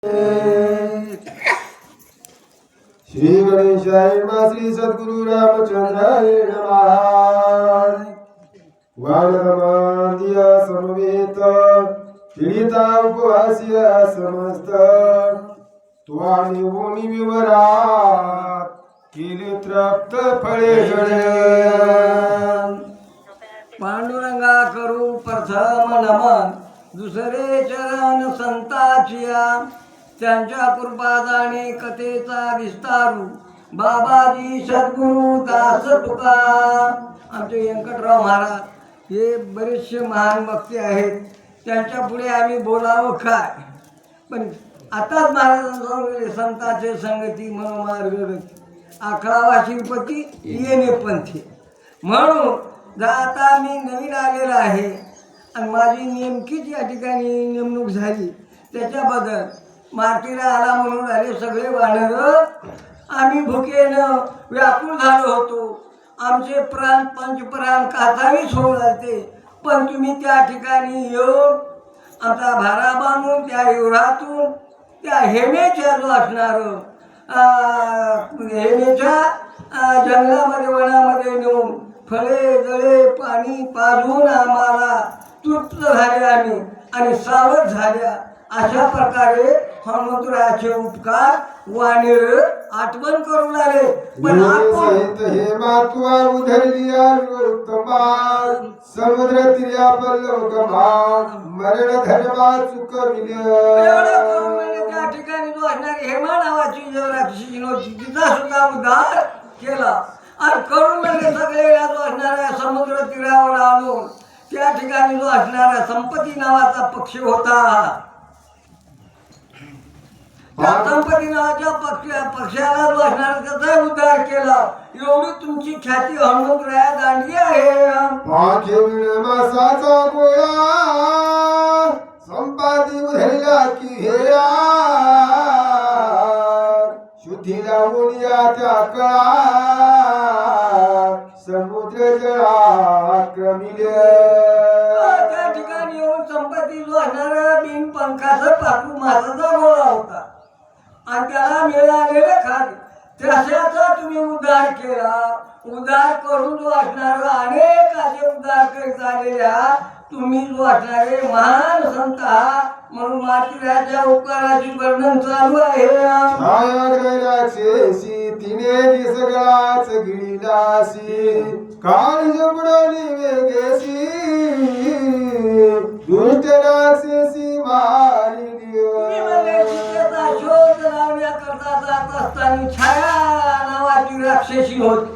श्री गणेशाय नमः। श्री सद्गुरु रामचंद्राय नमः। वाणगमांदिया समवेत पीडिता उपवासिया समस्त त्वाणी भूमी विवरात केले तृप्त फळे जळे। पांडुरंगा करू प्रथम नमन, दुसरे चरण संताचिया, त्यांच्या कृपादाने कथेचा विस्तारू, बाबाजी सद्गुरु दास तुका। आमचे व्यंकटराव महाराज हे बरेचसे महान वक्ते आहेत, त्यांच्या पुढे आम्ही बोलावं काय, पण आताच महाराजांसमोर संताचे संगती मनोमार्गगती, आखळावा शिवपती येणे पंथी। म्हणून आता मी नवीन आलेला आहे आणि माझी नेमकीच या ठिकाणी नेमणूक झाली, त्याच्याबद्दल मार्टीला आला म्हणून आले सगळे वानर। आम्ही भुकेनं व्याकुळ झालो होतो, आमचे प्राण पंचप्राण काचावीस होऊन आलते, पण तुम्ही त्या ठिकाणी येऊन आमचा भारा बांधून त्या युरातून त्या हेमेच्या जो असणार हेमेच्या जंगलामध्ये वनामध्ये नेऊन फळे जळे पाणी पाजून आम्हाला तृप्त झाले आम्ही आणि सावध झाल्या। अशा प्रकारे हनुमंतरायाचे उपकार वाणीर आठवण करून आले। पण सहित हे मातुआ उधरलिया उत्तमान समुद्र तिर्या पल्लव गमान मरण धर्मा चुकविले। त्या ठिकाणी जो असणारी हेमा नावाची जो राक्षसी नव्हती तिचा सुद्धा उद्धार केला आणि करून म्हणजे सगळे जो असणाऱ्या समुद्र तीरावर आणून त्या ठिकाणी जो असणारा संपत्ती नावाचा पक्षी होता, त्या संपत्ती नावाच्या पक्षाला जो असणारा त्याचा उद्धार केला। एवढी तुमची ख्याती हनुमंतराया दांडी आहे। पाखे मासाचा गोळा संपादी उधळला की हेरा शुद्धीला मुनिया त्या कळा समुद्र जळा क्रमिले। त्या ठिकाणी येऊन संपत्ती जो असणारा बिन पंखाचा पाखरू मासाचा गोळा होता आणि त्याला मिळालेले खाते, त्याचा तुम्ही उद्धार केला। उद्धार करून जो असणारा अनेक असे उद्धार करीत आलेल्या तुम्ही जो असणारे महान संत म्हणून मातीराच्या उपकाराचे वर्णन चालू आहे। छायाग्रहाची तिने दिसगळाच गिळीलासी काळ जबडली वेगेसी दुष्ट राक्षसी मारी शोध लावण्याकरता जात असताना छाया नावाची राक्षसी होती,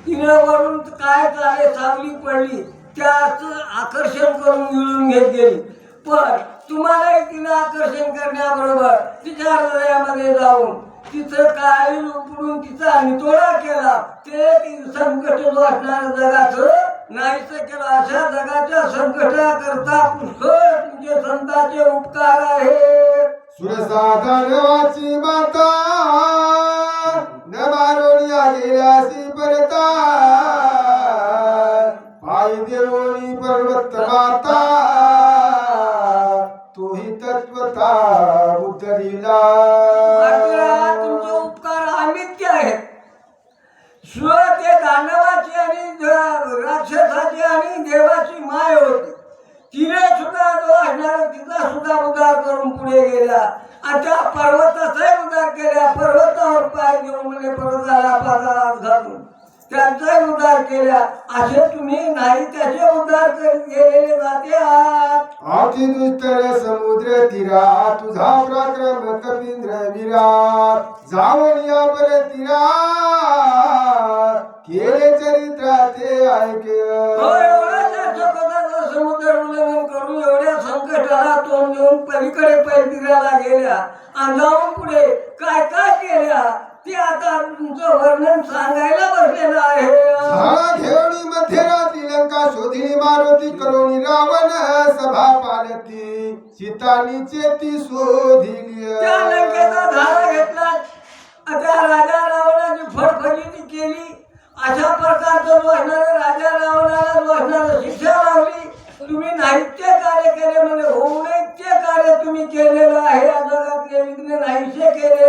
तिने वरून काय चाले सावली पडली त्याच आकर्षण करून मिळून घेत गेली। पण तुम्हालाही तिने आकर्षण करण्याबरोबर तिच्या हृदयामध्ये जाऊन तिचं काय उपडून तिचा नितोडा केला, ते संकट जो असणारं जगाचं नाहीसं केलं। अशा जगाच्या संकटाकरता पुष्कळ तुमचे संतांचे उपकार आहे। सुरसाधनवाची माता न मारोनिया गेल्यासी परता पायी देवोनी पर्वत माता तोही तत्वता उतरिला। तुमचे उपकार अमित्य आहेत। ते दानवाची आणि राक्षसाची आणि देवाची माय होती, तिने सुद्धा जो असणार तिचा सुद्धा उद्धार करून पुढे गेला आणि त्या पर्वताचाही उद्धार केला। पर्वतावर पाय घेऊन म्हणजे पर्वताला पादाला घालून त्यांचाही उद्धार केला। असे तुम्ही नाही त्याचे उद्धार करीत गेलेले जाते आहात। अति दुस्तर समुद्र तीरा तुझा पराक्रम कपिंद्र विराट जावनिया पर तीरा केले चरित्र ते ऐके। समुद्र उल्लंघन करून एवढ्या संकटाला तोंड देऊन पलीकडे पैतीराला गेल्या आणि जाऊन पुढे काय काय केल्या ते आता तुमचं वर्णन सांगायला बसलेलं आहे। घेवणी मध्यरात्री लंका शोधिनी मारुती करोनी रावण सभा पालती सीतानी चेती शोधिली। त्या लंकेचा धारा घेतला, त्या राजा रावणाची फडफडीती केली। अशा प्रकारचं जो असणारे राजा रावणाला जो असणारा शिक्षा लावली। तुम्ही नाहीत्य कार्य केले म्हणजे होऊ नये ते कार्य तुम्ही केलेलं आहे। या जगातले विघ्न तिने नाहीसे केले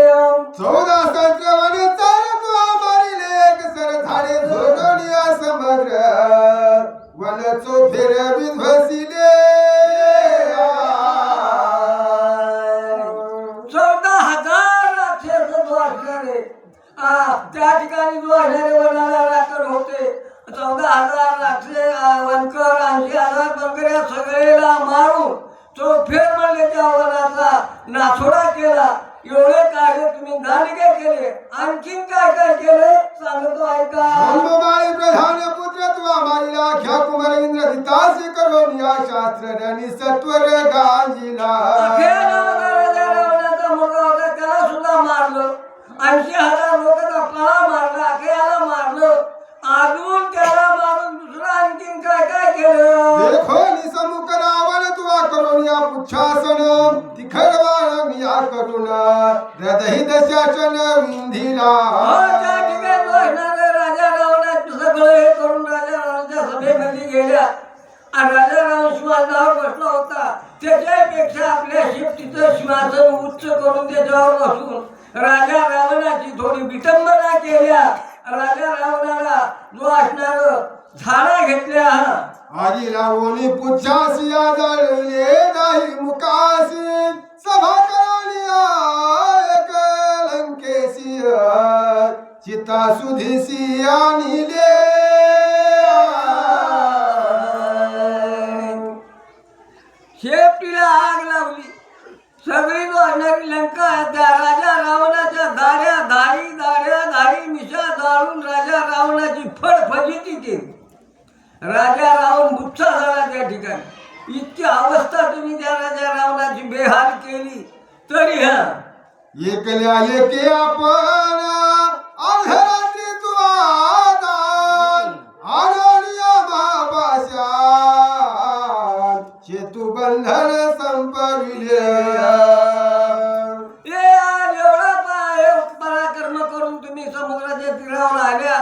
14 सहस्र वन चालतो आमारी लेख सर झाडे झोडोनिया समुद्र वन चोफेर विध्वसिले 14,000 राक्षस वाचणारे त्या ठिकाणी जो असणारे वनाला राखण होते 14,000 राक्षस वनकर 80,000 वनकर या सगळेला मारून तो फेर म्हणले त्या वनाचा नाथोडा केला. एवढे कार्य तुम्ही दानिके केले. आणखीन काय काय केले सांगतो ऐका. अंबबाई प्रधान पुत्र तुवा माईला ख्या कुमार इंद्र दितासी करून या शास्त्रज्ञानी सत्वर गांजीला राजा रावणाचा मुलगा होता त्याला सुद्धा मारलं. 80,000 लोकांचा पळा मारला. अखेराला मारलं. अजून त्याला मारून दुसरं आणखीन काय काय केलं. देखो निसमुख रावण तुवा करून या पुच्छासन तिखडवाण या करून हृदय दशासन विंधीला त्या ठिकाणी बसणारे राजा रावणाचं सगळं हे करून राजा रावणाच्या सभेमध्ये गेल्या. आणि राजा रावण सिंहासनावर बसला होता. त्याच्यापेक्षा आपल्या शेपटीचं सिंहासन उच्च करून त्याच्यावर बसून राजा रावणाची थोडी विटंबना केल्या. राजा रावणाला जो असणार झाडा घेतल्या आजी लावणी पुच्छासिया जळले नाही मुकासी सभा करानिया एक लंकेसी चिता सुधीसी आणिले शेपटीला आग लावली. सगळी वाढणारी लंका त्या राजा रावणाच्या दाढी मिशा जाळून राजा रावणाची फडफजिती केली. राजा रावण गुच्ছা झाला त्या ठिकाणी. इतकी अवस्था तुम्ही त्या राजा रावणाची बेहाल केली तरी एकल्या एके आपण अंधराची तुवादान आननिया महापाशा चेतु बंधन संपविले पराक्रम करून तुम्ही समुद्राच्या तीरावर आल्या.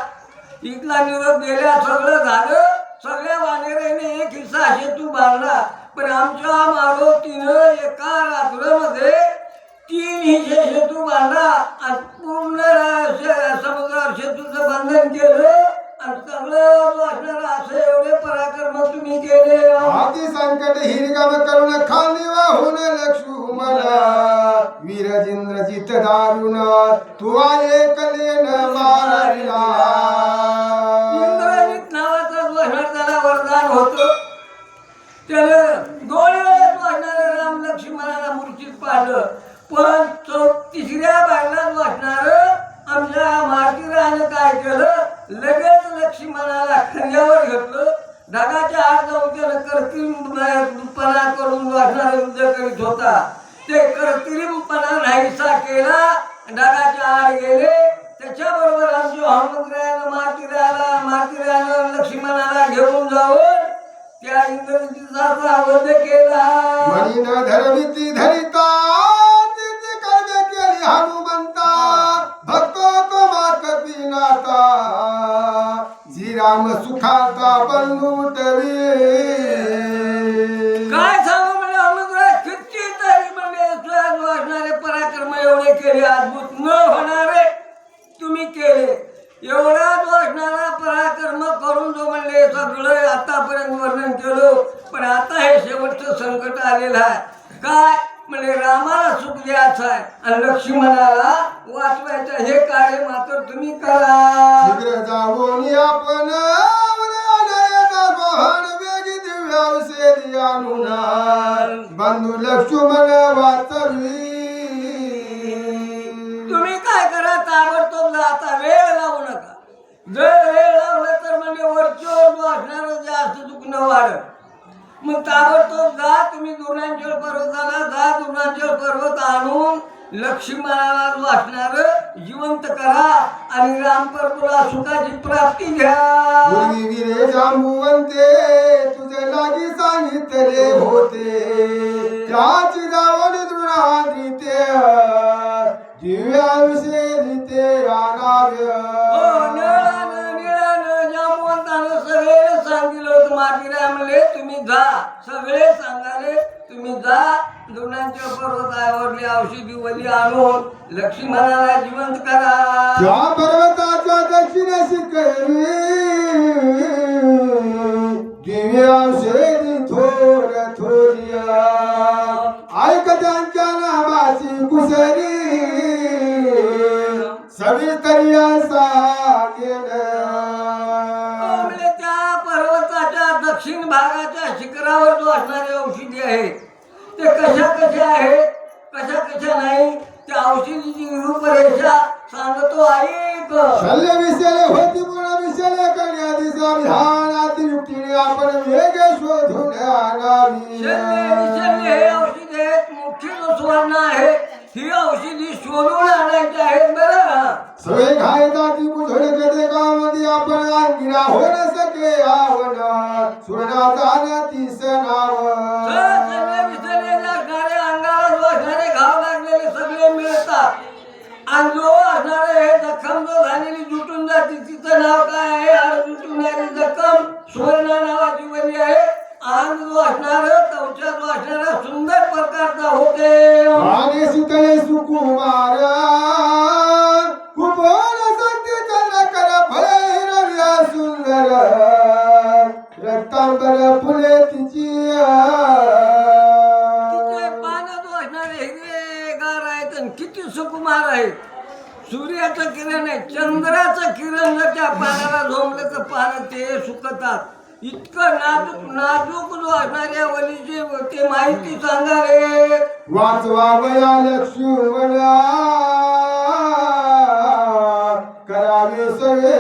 इथला निरोप गेल्या. सगळं झालं. सगळ्या वानेराने एक हिस्सा शेतू बांधला. पण आमच्या मारुतीनं एका रात्रीमध्ये 3 हिस्से शेतू बांधला आणि पूर्ण समुद्रावर शेतूचं बंधन केलं. आणि सगळं असणार असं एवढे पराक्रम तुम्ही केले. आती संकट हिरगम करून खाली वाहून लक्ष्मण वीरजिंद्र जित दारुण तुवा एकलेन मारिला. इंद्रजित नावाचा जो त्याला वरदान होतं. त्याला 2 वेळेस वाचणारं राम लक्ष्मणाला मूर्छित पाडलं. पण 3ऱ्या बायला वाचणार आमच्या मारुतीराने काय केलं. लगेच लक्ष्मणाला खांद्यावर घेतलं. ढगाच्या आत जाऊन त्यानं कर्तृपणा करून वाचणारा युद्ध करीत होता. ते कर्तृपणा नाहीसा केला. ढगाच्या आड गेले. त्याच्याबरोबर आमच्या हनुमंतरायानं मारुतीरायानं लक्ष्मणाला घेऊन जाऊन त्या इंद्रजिताचा वध केला. मणी न धरविती धरिता तिथे कर्म केली हनुमंता भक्तो तो मात पिनाता श्रीराम सुखाचा बंधुटवी. काय सांगू म्हणजे हनुमंतराय कितीतरी म्हणजे स्वयं वाचणारे पराक्रम एवढे केले. अद्भुत न होणारे तुम्ही केले. एवढाच वाचणारा पराक्रम करून जो म्हणले सगळं आतापर्यंत वर्णन केलं. पण आता हे शेवटचं संकट आलेलं आहे. काय म्हणजे रामाला सुख द्यायचं आहे आणि लक्ष्मणाला वाचवायचं. हे कार्य मात्र तुम्ही करा. शीघ्र जाऊन आपण वेगी दिव्यावशेरी आणून बंधू लक्ष्मण वाचवी. तुम्ही काय करा ताबडतोब आता वेळ लावू नका. जर वेळ लावला तर म्हणजे वरचीवर वाचणार जास्त दुखणं वाढत. मग ताबडतोब जा. तुम्ही दुर्णांचल पर्वताला जा. दुर्णांचल पर्वत आणून लक्ष्मणाला वाचणार जिवंत करा आणि रामप्रभूला सुखाची प्राप्ती घ्या. पूर्वी वीरे जांबुवंते तुझे लागी सांगितले होते त्याची जावणी दृढांद्रिते दिव्याविषयी आणाव्य. निळानं जांबुवंतानं सगळे सांगितलं होतं. मातीराय म्हणले तुम्ही जा. सगळे सांगाले तुम्ही जा. दोनांच्या पर्वतावरली औषधी वली आणून लक्ष्मणाला जिवंत करा. त्या पर्वताच्या दक्षिण शिखरी दिव्य औषधी थोर थोरिया ऐक त्यांच्या नामाची कुसरी सविस्तरिया सांगेन. म्हणजे त्या पर्वताच्या दक्षिण भागाच्या शिखरावर जो असणारे औषधी आहे ते कशा कशा आहे कशा कशा नाही त्या औषधीची रूपरेषा सांगतो ऐक. शल्य विषय होती पूर्ण विषय करण्या दिसा विधानात युक्तीने आपण वेग शोधून आणावी. शल्य हे औषधी आहेत मुख्य जो सुवर्ण आहे ही औषधी शोधून आणायची आहेत. बरं सगळे घायताती बुधड कधी गावामध्ये आपण अंगिरा हो न सके आवना सुरणाचा न तीस नाव. अंगाला जो असणारे घाव लागलेले सगळे मिळतात आणि जो असणारे हे जखम जो झालेली जुटून जाते तिचं नाव काय आहे. आणि जुटून जखम सुवर्ण नावाची वली आहे. आणि जो असणार कवचा जो असणारा सुंदर प्रकारचा होते. आणि शीतळे सुकुमार कुपोन शक्ती चंद्र कर फळे रव्या सुंदर रक्तांबर फुले तिची. किती सुकुमार आहेत. सूर्याचं किरण आहे चंद्राचं किरण जर त्या पानाला झोंबलं तर पानं ते सुकतात. इतकं नाजूक नाजूक जो असणाऱ्या वलीची ते माहिती सांगा रे. वाचवावया लक्ष्मणा करावे सगळे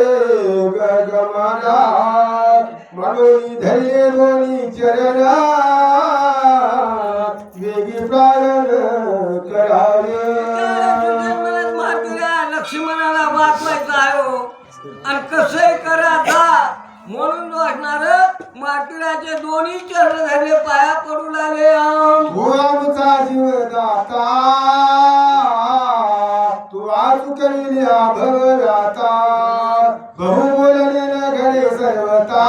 गगमना मनोनी धरले दोन्ही चरण वेगी प्राण करावे. लक्ष्मणाला वाचवायचं आहे हो. आणि कसंही करायचा म्हणून जो असणार मातीराचे दोन्ही चरण धरले पाया पडू लागले. हो आमचा जीवदाता तू आजू करिल्या भवराता बहु बोलणे न घडे सर्वता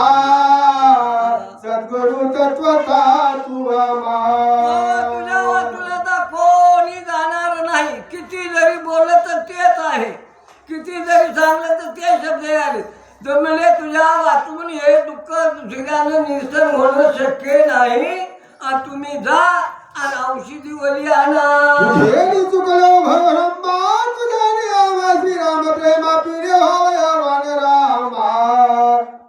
सद्गुरु तत्वता तू आमा. तुझ्या वाचुल्याचा कोणी जाणार नाही. किती जरी बोललं तर तेच आहे. किती जरी सांगलं तर ते शब्द आले तर म्हणजे तुझ्या वाचून हे दुःख दुसऱ्यानं निरसन होणं शक्य नाही. तुम्ही जा आणि औषधी वली आणा. तुझे चुकलो भवरंबा तुझ्याने आवा श्रीराम प्रेमा पिरे होया वान रामा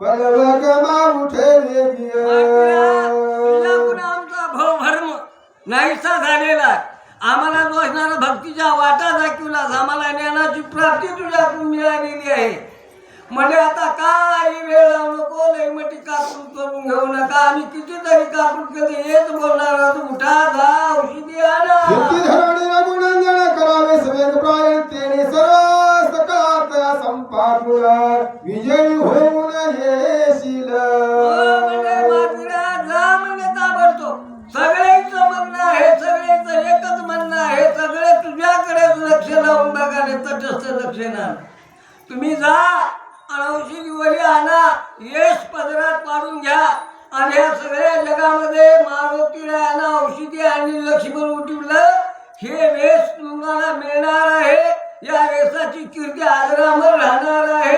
पलव गमा उठे वेगिय. तुझ्याकडून आमचा भवधर्म नाहीसा झालेला आहे. आम्हाला जो असणारा भक्तीच्या वाटा दाखवला आम्हाला ज्ञानाची प्राप्ती तुझ्याकडून मिळालेली आहे. म्हणजे आता काही वेळ लावू नको लई मोठी कापूर करून घेऊ नका. आम्ही कितीतरी कापूर केले हेच बोलणार. उठा जा औषधी आणा. धरणी रघुनंदन करावे सवेग प्रायण तेने सर्व सकलात संपादून विजयी होऊन येशील. म्हणजे मातीरा जा म्हणजे ताबडतोब. सगळ्यांचं म्हणणं आहे सगळ्यांचं एकच म्हणणं आहे. सगळे तुझ्याकडेच लक्ष लावून बघाले तटस्थ लक्ष ना. तुम्ही जा औषधी वली आणा. यश पदरात पाडून घ्या आणि ह्या सगळ्या जगामध्ये मारुतीला औषधी आणि लक्ष्मण उठवलं हे वेश तुम्हाला मिळणार आहे. या वेशाची कीर्ती आजरामर राहणार आहे.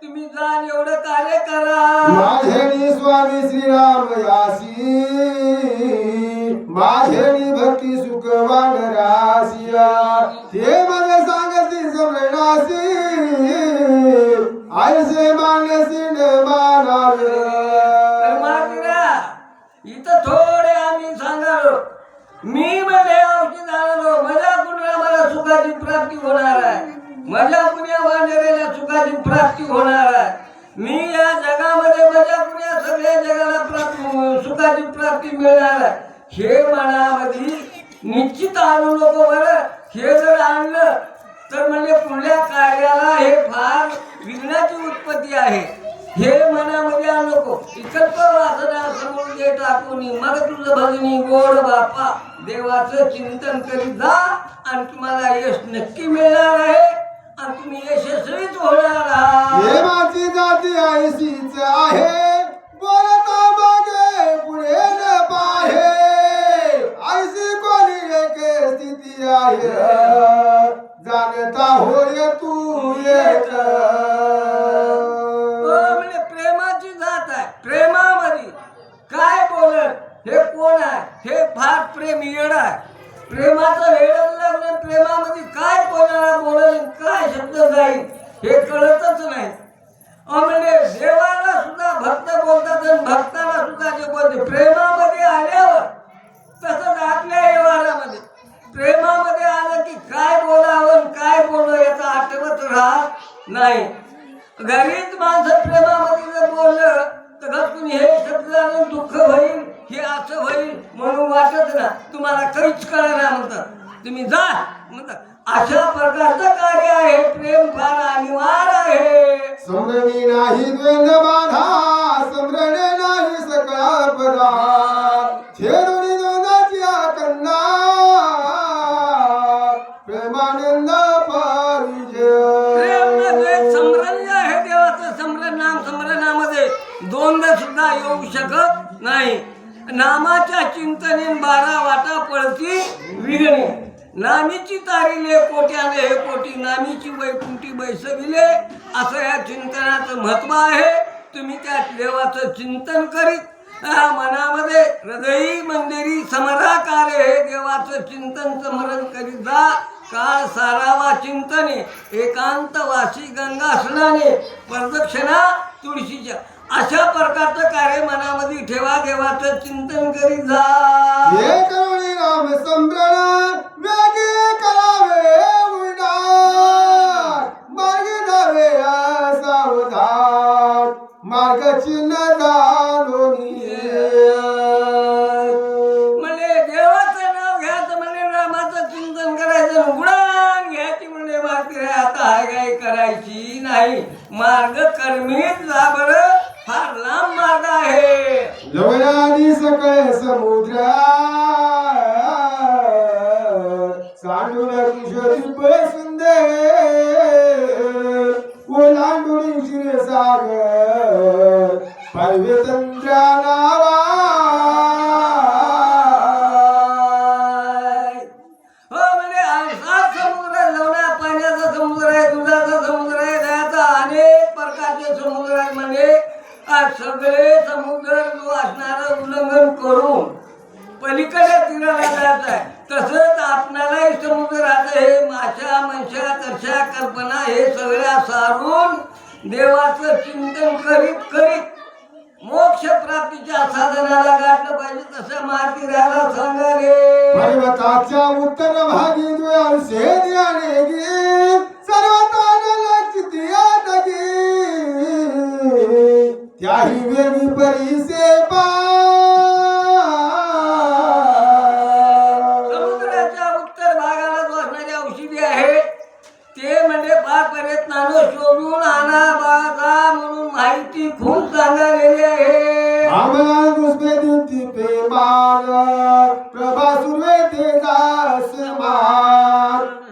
तुम्ही जा एवढं कार्य करा. माझेनी स्वामी श्रीराम यासी माझेनी भक्ती सुखवान रासिया ते मला सांगती समरणासी आयसे मानसी न मानावे. इथं थोडे आम्ही सांगालो. मी मध्ये औषध आणलो. माझ्या कुणाला मला सुखाची प्राप्ती होणार आहे. माझ्या कुण्या वांजरेला सुखाची प्राप्ती होणार आहे. मी या जगामध्ये माझ्या कुण्या सगळ्या जगाला सुखाची प्राप्ती मिळणार आहे. हे मनामध्ये निश्चित आणू नको. बरं हे जर आणलं तर म्हणजे पुढल्या कार्याला हे फार विघ्नाची उत्पत्ती आहे. हे मनामध्ये आणू नको. विकल्प वासना समोर जे टाकून मग तुझं भजनी गोड बापा देवाचं चिंतन करीत जा आणि तुम्हाला यश नक्की मिळणार आहे आणि तुम्ही यशस्वीच होणार आहात. हे माझी जाती ऐशीच आहे बोलता मागे पुढे न पाहे ऐशी कोणी जाणता होय तू एक म्हणजे प्रेमाची जात आहे. प्रेमामध्ये काय बोलत हे कोण आहे? हे फार प्रेम येड आहे. प्रेमाचं वेळ लागलं. प्रेमामध्ये काय कोणाला बोलल, काय शब्द जाईल हे कळतच नाही. म्हणजे देवाला सुद्धा भक्त बोलतात आणि भक्ताला सुद्धा जे बोलते. प्रेमामध्ये आल्यावर तसंच आपल्या व्यवहारामध्ये प्रेमामध्ये आलं की काय बोलावं काय बोलणं याचा आठवत राहत नाही. घरीच माणसं प्रेमामध्ये जर बोललं तर घरतून हे शब्द आणून दुःख होईल, हे असं होईल म्हणून वाटत ना. तुम्हाला काहीच कळणार म्हणतात, तुम्ही जा म्हणतात. अशा प्रकारचं कार्य आहे. प्रेम फार अनिवार्य आहे. समरणी नाही द्वेंद बाधा, समरण नाही सकळा पदा, छेडून दोनाची आकंदा, प्रेमानंद पाहिजे. प्रेम म्हणजे समरण जे आहे देवाचं समरण नाम, समरणामध्ये दोनदा सुद्धा येऊ शकत नाही. नामाच्या चिंतने 12 वाटा पळती विघणे, नामीची तारिले कोट्याने हे कोटी, नामीची वैकुंठी बैसविले, असं या चिंतनाचं महत्व आहे. तुम्ही त्या देवाचं चिंतन करीत मनामध्ये हृदयी मंदिरी समराकार हे देवाचं चिंतन स्मरण करीत जा. काळ सारावा चिंतने, एकांत वासी गंगा स्नाने, प्रदक्षिणा तुळशीच्या, अशा प्रकारचं कार्य मनामध्ये ठेवा. देवाचं चिंतन करीत जा. हे करुणी राम संभ्रण वेगे करावे उडार, मार्ग धावे सावधान, मार्ग चिन्ह जाणोनी. म्हणजे देवाचं नाव घ्यायचं म्हणजे रामाचं चिंतन करायचं, गुणान घ्यायची म्हणजे मात्र आता हाय काय करायची नाही. मार्ग कर्मीत जा बरं, फार लांब मार्ग आहे. लवणादी सकळ समुद्र सांडून कुशदीप सुंदर, ओलांडून क्षीरसागर पायवे तंद्रा नावा. हो म्हणजे 7 समुद्र आहे. लवणा पाण्याचा समुद्र आहे, दुधाचा समुद्र आहे, दयाचा अनेक प्रकारचे समुद्र आहेत. म्हणजे आज सगळे समुद्र जो असणारं उल्लंघन करून पलीकडे तीराला जायचं आहे. तसंच आपणालाही समुद्राचं हे माशा मनशा तशा कल्पना हे सगळ्या सारून देवाचं चिंतन करीत करीत मोक्ष प्राप्तीच्या साधनाला गाठलं पाहिजे. तसं मार्गीराला सांगाले. पर्वताच्या उत्तर भागी द्वयांशे ध्याने गे, सर्वतान लक्षितिया दगे, त्याही वेळी परिसे समुद्राच्या उत्तर भागाला जो असणारी औषधी आहे ते म्हणजे फार प्रयत्नानं शोधून आणा बाळा म्हणून माहिती खूप सांगलेली आहे. आम्हाला दुसरे दिवशी प्रेमान प्रभा सुरवे ते दासमान,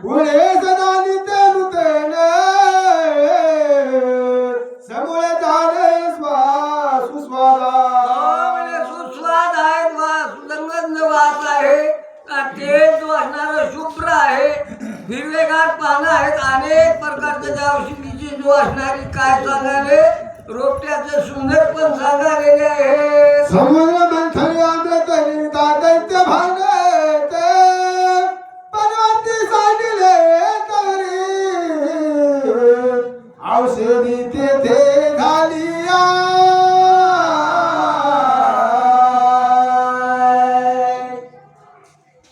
पुढे सदा नित्य नूतन समूळ जाणे सुस्वादा. म्हणजे सुस्वाद आहे, सुगंध वास आहे. ते जो असणारं शुभ्र आहे, हिरवेगार पानं आहेत, अनेक प्रकारच्या ज्या औषधीची जो असणारी काय सांगाले रोपट्याचे सुंदर पण सांगालेले आहे. समुद्र मंथन अमृत निता दैत्य भांडत, पर्वती सांडिले तरी, औषधी तेथे घालिया.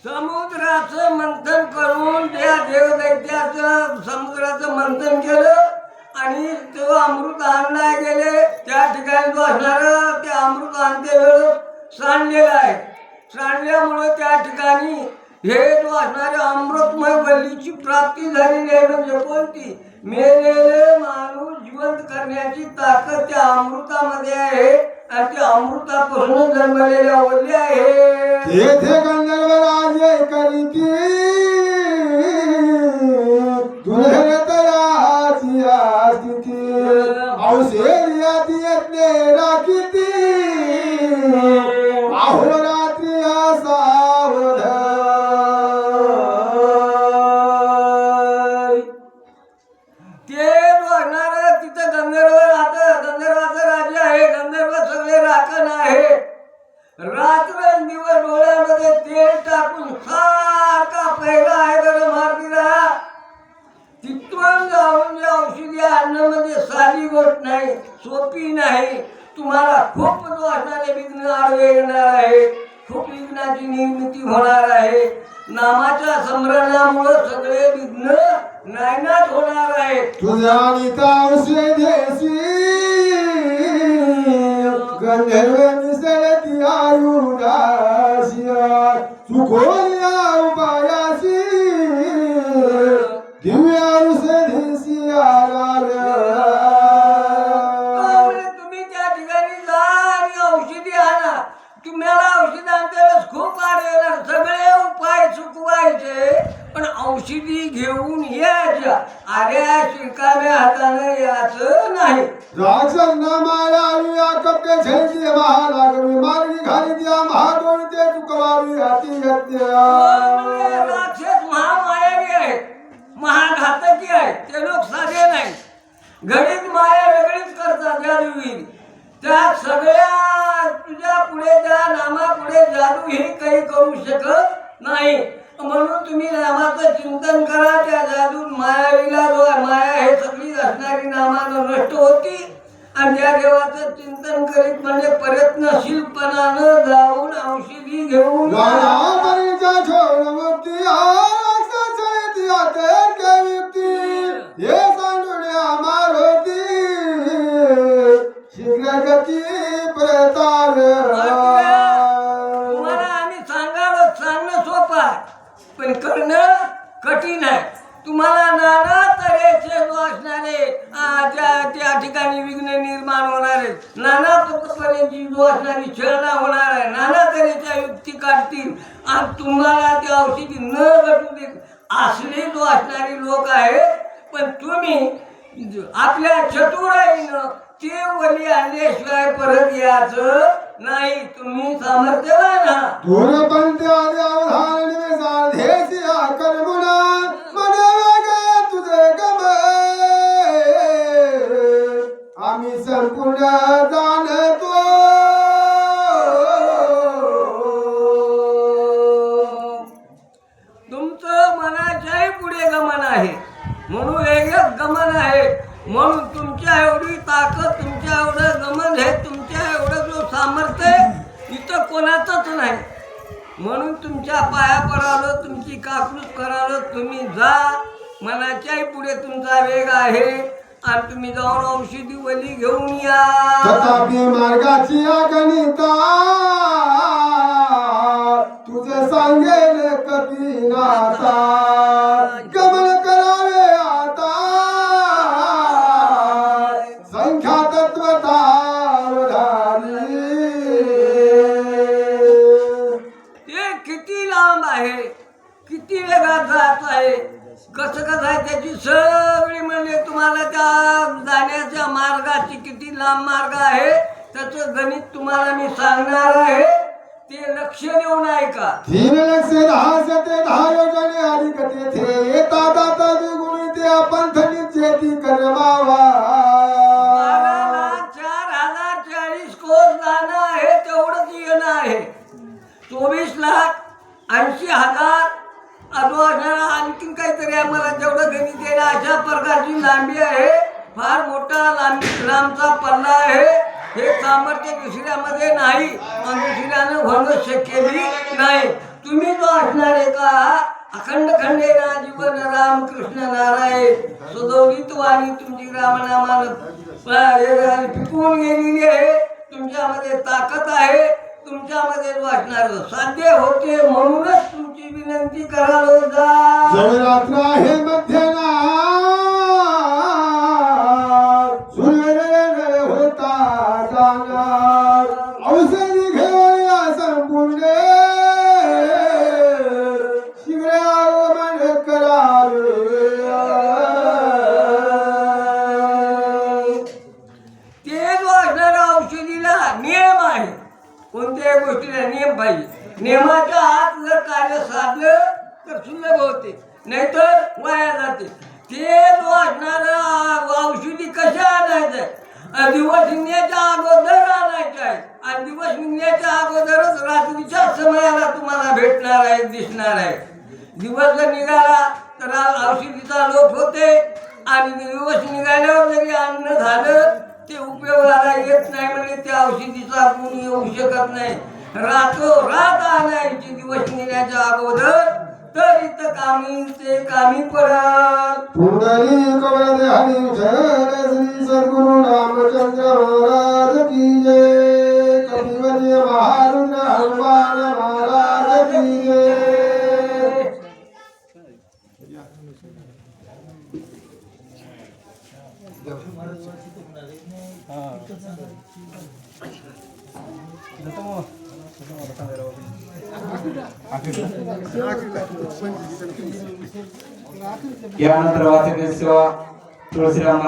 समुद्राचं मंथन करून त्या देवदैत्याचं समुद्राचं मंथन केलं आणि तो अमृत आणला गेले. त्या ठिकाणी जो असणारं ते अमृत आणते वेळ सांडलेलं आहे. सांडल्यामुळे त्या ठिकाणी हे जो असणारे अमृतमय वल्लीची प्राप्ती झालेली आहे. म्हणजे कोणती? मेलेले माणूस जिवंत करण्याची ताकद त्या अमृतामध्ये आहे आणि त्या अमृतापासून जन्मलेल्या वल्ली आहे. तेथे गंधर्व राजे करीती दुर्धरतयाची स्थिती, औषधी यज्ञ राखीती, अहोरात्री सावध. तिथून जाऊन जे औषधी आणणं म्हणजे साधी गोष्ट नाही, सोपी नाही. तुम्हाला खूप असणारे विघ्न आडवे येणार आहे, खूप विघ्नाची निर्मिती होणार आहे. नामाच्या स्मरणामुळं सगळे विघ्न नायनाट होणार आहे. तुझ्या औषधेसी गंधर्व मिसळती आयुराशिया चुकोल्या उपायासी दिव्य औषधेसी तुम्ही त्या ठिकाणी जा आणि औषधी आणा. तुम्हाला औषध आणतानाच खूप आढळणार, सगळे उपाय चुकवायचे पण औषधी घेऊन यायच्या. आड्या शिरकाम्या हाताने यायचं नाही. राक्षसना मायावी कप्पे झेलती महालागवी मार्गी घाली द्या महाडोळ ते चुकवावी हाती हत्या. राक्षस महामायावी आहे, महाघातकी आहे. ते लोक साधे नाही. घडीत माया वेगळीच करतात जादूगिरी. त्या सगळ्या तुझ्या पुढे त्या नामा पुढे जादू ही काही करू शकत नाही. म्हणून तुम्ही नामाचं चिंतन करा. त्या जादूत मायावीला जो माया हे सगळी असणारी नामानं नष्ट होती आणि त्या देवाचं चिंतन करीत म्हणजे प्रयत्नशीलपणानं जाऊन औषधी घेऊन तुम्हाला आम्ही सांगणं सोपं आहे पण करणं कठीण आहे. तुम्हाला नाना तऱ्हेचे जो असणारे त्या ठिकाणी विघ्न निर्माण होणार आहेत, नाना पद्धतीची जो असणारी छळणा होणार आहे, नाना तऱ्हेच्या युक्ती काढतील आणि तुम्हाला त्या औषधी न घटू देत असले जो असणारे लोक आहेत. पण तुम्ही आपल्या चतुराईनं ते वली आणल्याशिवाय परत यायचं नाही. तुम्ही सामर्थ्यवान आहात. आम्ही संपूर्ण जाणतो तुमचं मनाच्याही पुढे गमन आहे, म्हणून वेगळं गमन आहे. म्हणून तुमच्या एवढी ताकद, तुमच्या एवढं गमन आहे, तुमच्या एवढं जो सामर्थ्य आहे इथं कोणाचंच नाही. म्हणून तुमच्या पाया पडालो, तुमची काकूस करालो. तुम्ही जा, मनाच्याही पुढे तुमचा वेग आहे आणि तुम्ही जाऊन औषधी वली घेऊन या. तथापि मार्गाची अगणिता तुझे सांगेल कपिनाथा गमन करावे आता संख्या तत्वता ते किती लांब आहे, किती वेगात जात आहे, कसं आहे त्याची सगळी म्हणजे तुम्हाला त्या जाण्याच्या मार्गाची किती लांब मार्ग आहे त्याचं गणित तुम्हाला मी सांगणार आहे. ते लक्ष देऊन ऐका. 3 लक्ष 10 ते 10 योजने अधिक तेथे येता दाता द्विगुणी ते पंथनीचे ती करमावा. 12,04,040 कोस जाणं आहे, तेवढंच येणं आहे. 24,80,000 आणखीन काहीतरी आम्हाला तेवढं गणित येणं. अशा प्रकारची लांबी आहे, फार मोठा लांबचा पल्ला आहे. हे सामर्थ्य दुसऱ्यामध्ये नाही आणि दुसऱ्यानं होणं शक्यही नाही. तुम्ही जो असणार आहे का अखंड खंडेरा जीवन राम कृष्ण नारायण सुदोदित वाणी तुमची रामनामानं पिकवून गेलेली आहे. तुमच्यामध्ये ताकद आहे, तुमच्यामध्ये वाटणार साध्य होते. म्हणूनच तुमची विनंती करालो जा. रात्र आहे मध्यना सूर्य होता जाणार औषधी घेऊया संपूर्ण शीघ्र आगमन करावे. ते जो असणारा औषधीला नियम आहे, कोणत्याही गोष्टीला नियम पाहिजे. नियमाच्या आत जर कार्य साधलं तर सुलभ होते, नाहीतर वाया जाते. ते जो असणारं औषधी कशा आणायचं, दिवस निघण्याच्या अगोदर आणायचं आहे आणि दिवस निघण्याच्या अगोदरच रात्रीच्या समयाला तुम्हाला भेटणार आहे, दिसणार आहे. दिवस जर निघाला तर औषधीचा लोप होते आणि दिवस निघाल्यावर जरी अन्न झालं ते उपयोगाला येत नाही म्हणजे त्या औषधीचा गुण येऊ शकत नाही. रात आणायची दिवस निघण्याच्या अगोदर तर इथं कामी पडाल. पुंडलिक वरदे हरी जय श्री सद्गुरु रामचंद्र महाराज की जय. कपिवल्य महारुद्र हनुमान महाराज की जय. यानंतर वाचक सेवा तुळशीराम